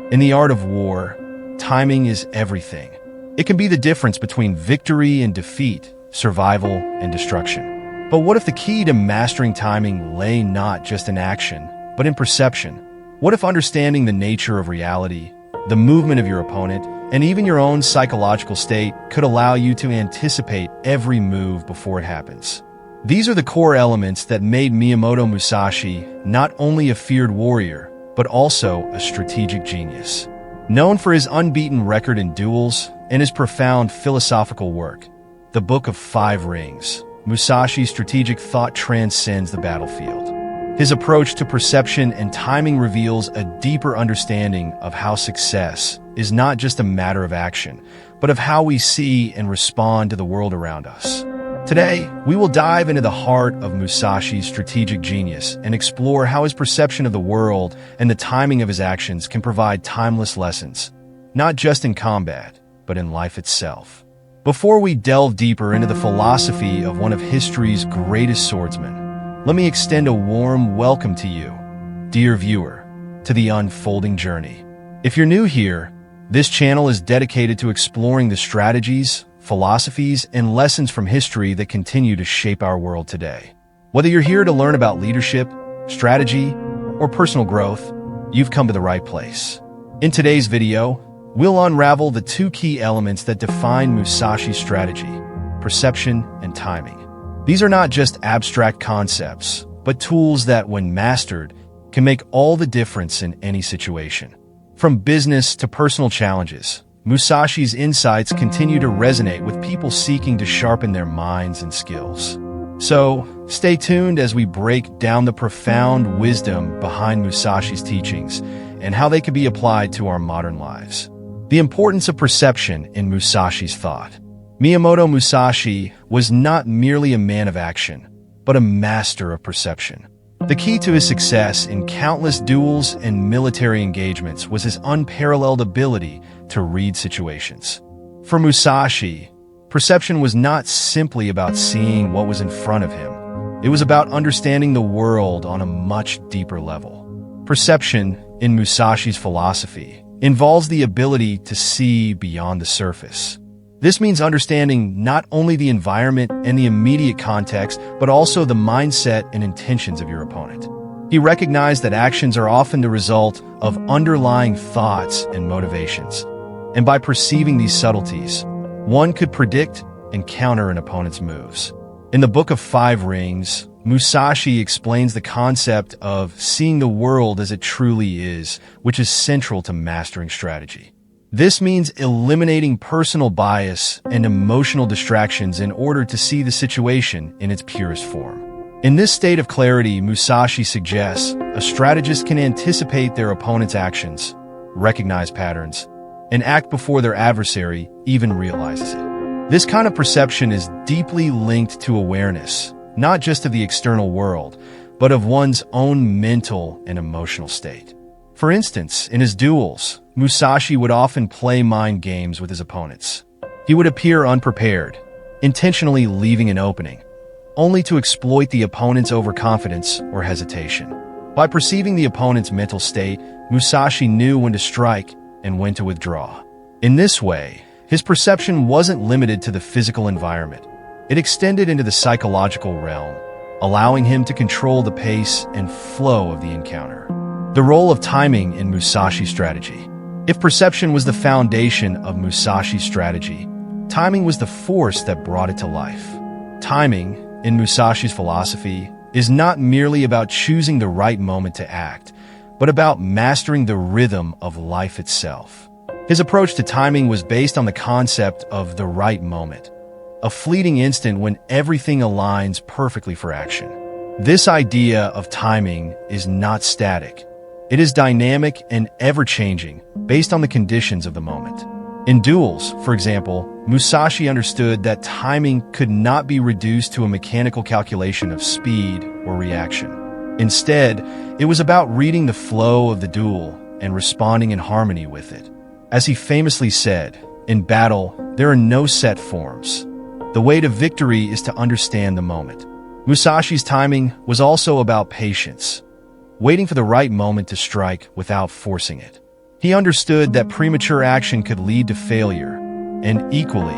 In the art of war, timing is everything. It can be the difference between victory and defeat, survival and destruction. But what if the key to mastering timing lay not just in action, but in perception? What if understanding the nature of reality, the movement of your opponent, and even your own psychological state could allow you to anticipate every move before it happens? These are the core elements that made Miyamoto Musashi not only a feared warrior, but also a strategic genius. Known for his unbeaten record in duels and his profound philosophical work, The Book of Five Rings, Musashi's strategic thought transcends the battlefield. His approach to perception and timing reveals a deeper understanding of how success is not just a matter of action, but of how we see and respond to the world around us. Today, we will dive into the heart of Musashi's strategic genius and explore how his perception of the world and the timing of his actions can provide timeless lessons, not just in combat, but in life itself. Before we delve deeper into the philosophy of one of history's greatest swordsmen, let me extend a warm welcome to you, dear viewer, to the unfolding journey. If you're new here, this channel is dedicated to exploring the strategies, philosophies, and lessons from history that continue to shape our world today. Whether you're here to learn about leadership, strategy, or personal growth, you've come to the right place. In today's video, we'll unravel the two key elements that define Musashi's strategy: perception and timing. These are not just abstract concepts, but tools that, when mastered, can make all the difference in any situation. From business to personal challenges, Musashi's insights continue to resonate with people seeking to sharpen their minds and skills. So, stay tuned as we break down the profound wisdom behind Musashi's teachings and how they can be applied to our modern lives. The importance of perception in Musashi's thought. Miyamoto Musashi was not merely a man of action, but a master of perception. The key to his success in countless duels and military engagements was his unparalleled ability to read situations. For Musashi, perception was not simply about seeing what was in front of him. It was about understanding the world on a much deeper level. Perception, in Musashi's philosophy, involves the ability to see beyond the surface. This means understanding not only the environment and the immediate context, but also the mindset and intentions of your opponent. He recognized that actions are often the result of underlying thoughts and motivations. And by perceiving these subtleties, one could predict and counter an opponent's moves. In the Book of Five Rings, Musashi explains the concept of seeing the world as it truly is, which is central to mastering strategy. This means eliminating personal bias and emotional distractions in order to see the situation in its purest form. In this state of clarity, Musashi suggests a strategist can anticipate their opponent's actions, recognize patterns, and act before their adversary even realizes it. This kind of perception is deeply linked to awareness, not just of the external world, but of one's own mental and emotional state. For instance, in his duels, Musashi would often play mind games with his opponents. He would appear unprepared, intentionally leaving an opening, only to exploit the opponent's overconfidence or hesitation. By perceiving the opponent's mental state, Musashi knew when to strike and when to withdraw. In this way, his perception wasn't limited to the physical environment. It extended into the psychological realm, allowing him to control the pace and flow of the encounter. The role of timing in Musashi's strategy. If perception was the foundation of Musashi's strategy, timing was the force that brought it to life. Timing, in Musashi's philosophy, is not merely about choosing the right moment to act, but about mastering the rhythm of life itself. His approach to timing was based on the concept of the right moment, a fleeting instant when everything aligns perfectly for action. This idea of timing is not static. It is dynamic and ever-changing, based on the conditions of the moment. In duels, for example, Musashi understood that timing could not be reduced to a mechanical calculation of speed or reaction. Instead, it was about reading the flow of the duel and responding in harmony with it. As he famously said, "In battle, there are no set forms. The way to victory is to understand the moment." Musashi's timing was also about patience, waiting for the right moment to strike without forcing it. He understood that premature action could lead to failure, and equally,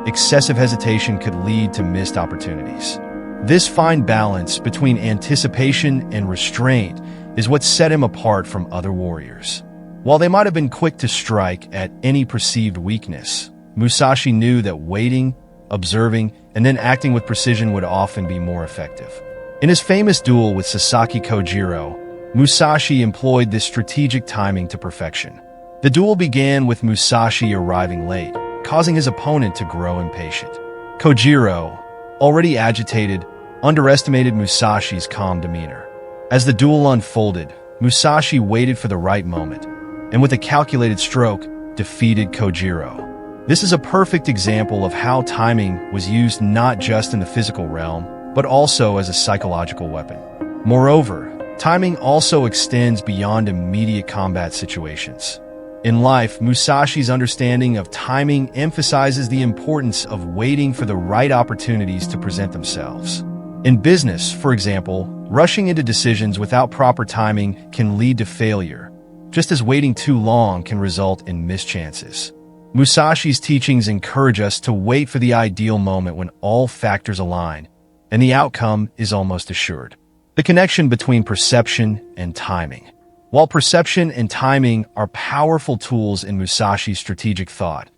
excessive hesitation could lead to missed opportunities. This fine balance between anticipation and restraint is what set him apart from other warriors. While they might have been quick to strike at any perceived weakness, Musashi knew that waiting, observing, and then acting with precision would often be more effective. In his famous duel with Sasaki Kojiro, Musashi employed this strategic timing to perfection. The duel began with Musashi arriving late, causing his opponent to grow impatient. Kojiro, already agitated, underestimated Musashi's calm demeanor. As the duel unfolded, Musashi waited for the right moment, and with a calculated stroke, defeated Kojiro. This is a perfect example of how timing was used not just in the physical realm, but also as a psychological weapon. Moreover, timing also extends beyond immediate combat situations. In life, Musashi's understanding of timing emphasizes the importance of waiting for the right opportunities to present themselves. In business, for example, rushing into decisions without proper timing can lead to failure, just as waiting too long can result in missed chances. Musashi's teachings encourage us to wait for the ideal moment when all factors align, and the outcome is almost assured. The connection between perception and timing. While perception and timing are powerful tools in Musashi's strategic thought,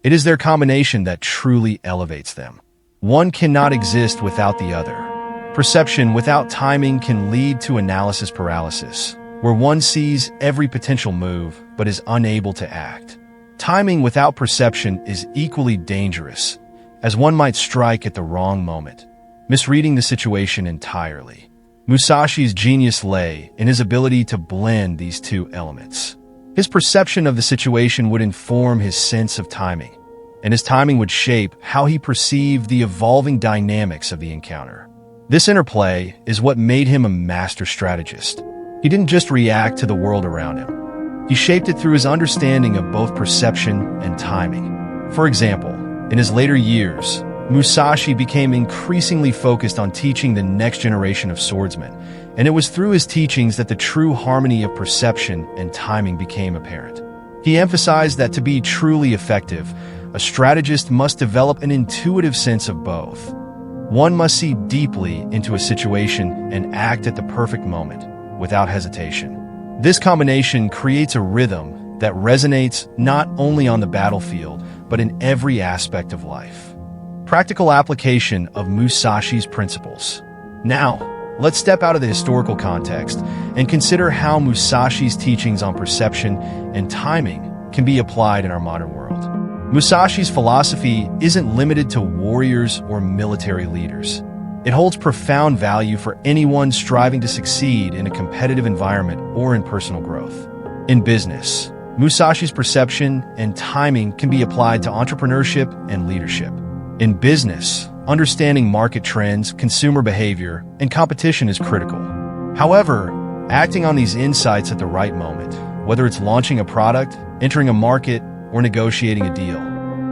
it is their combination that truly elevates them. One cannot exist without the other. Perception without timing can lead to analysis paralysis, where one sees every potential move but is unable to act. Timing without perception is equally dangerous, as one might strike at the wrong moment, misreading the situation entirely. Musashi's genius lay in his ability to blend these two elements. His perception of the situation would inform his sense of timing, and his timing would shape how he perceived the evolving dynamics of the encounter. This interplay is what made him a master strategist. He didn't just react to the world around him. He shaped it through his understanding of both perception and timing. For example, in his later years, Musashi became increasingly focused on teaching the next generation of swordsmen, and it was through his teachings that the true harmony of perception and timing became apparent. He emphasized that to be truly effective, a strategist must develop an intuitive sense of both. One must see deeply into a situation and act at the perfect moment, without hesitation. This combination creates a rhythm that resonates not only on the battlefield, but in every aspect of life. Practical application of Musashi's principles. Now, let's step out of the historical context and consider how Musashi's teachings on perception and timing can be applied in our modern world. Musashi's philosophy isn't limited to warriors or military leaders. It holds profound value for anyone striving to succeed in a competitive environment or in personal growth. In business, Musashi's perception and timing can be applied to entrepreneurship and leadership. In business, understanding market trends, consumer behavior, and competition is critical. However, acting on these insights at the right moment, whether it's launching a product, entering a market, or negotiating a deal,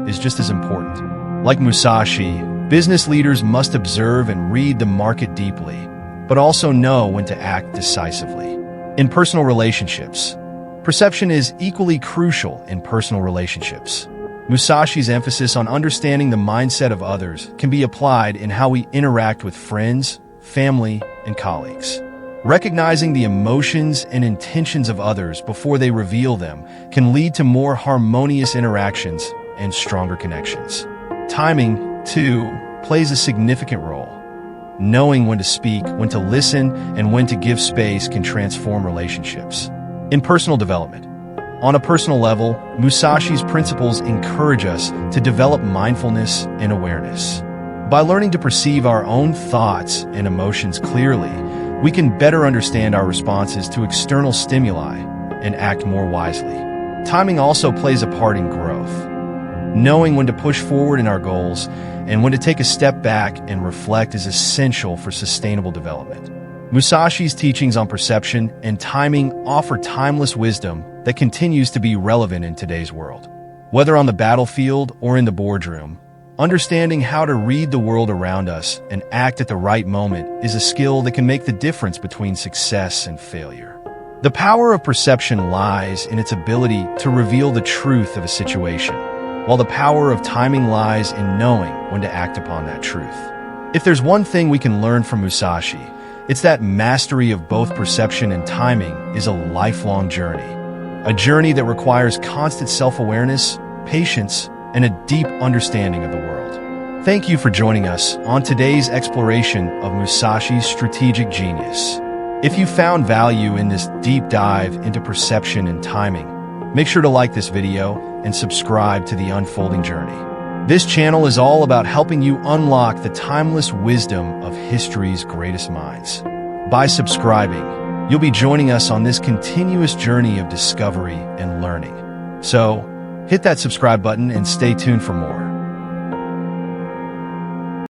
is just as important. Like Musashi, business leaders must observe and read the market deeply, but also know when to act decisively. In personal relationships, perception is equally crucial in personal relationships. Musashi's emphasis on understanding the mindset of others can be applied in how we interact with friends, family, and colleagues. Recognizing the emotions and intentions of others before they reveal them can lead to more harmonious interactions and stronger connections. Timing, too, plays a significant role. Knowing when to speak, when to listen, and when to give space can transform relationships. In personal development, on a personal level, Musashi's principles encourage us to develop mindfulness and awareness. By learning to perceive our own thoughts and emotions clearly, we can better understand our responses to external stimuli and act more wisely. Timing also plays a part in growth. Knowing when to push forward in our goals and when to take a step back and reflect is essential for sustainable development. Musashi's teachings on perception and timing offer timeless wisdom that continues to be relevant in today's world. Whether on the battlefield or in the boardroom, understanding how to read the world around us and act at the right moment is a skill that can make the difference between success and failure. The power of perception lies in its ability to reveal the truth of a situation, while the power of timing lies in knowing when to act upon that truth. If there's one thing we can learn from Musashi, it's that mastery of both perception and timing is a lifelong journey. A journey that requires constant self-awareness, patience, and a deep understanding of the world. Thank you for joining us on today's exploration of Musashi's strategic genius. If you found value in this deep dive into perception and timing, make sure to like this video and subscribe to the unfolding journey. This channel is all about helping you unlock the timeless wisdom of history's greatest minds. By subscribing, you'll be joining us on this continuous journey of discovery and learning. So, hit that subscribe button and stay tuned for more.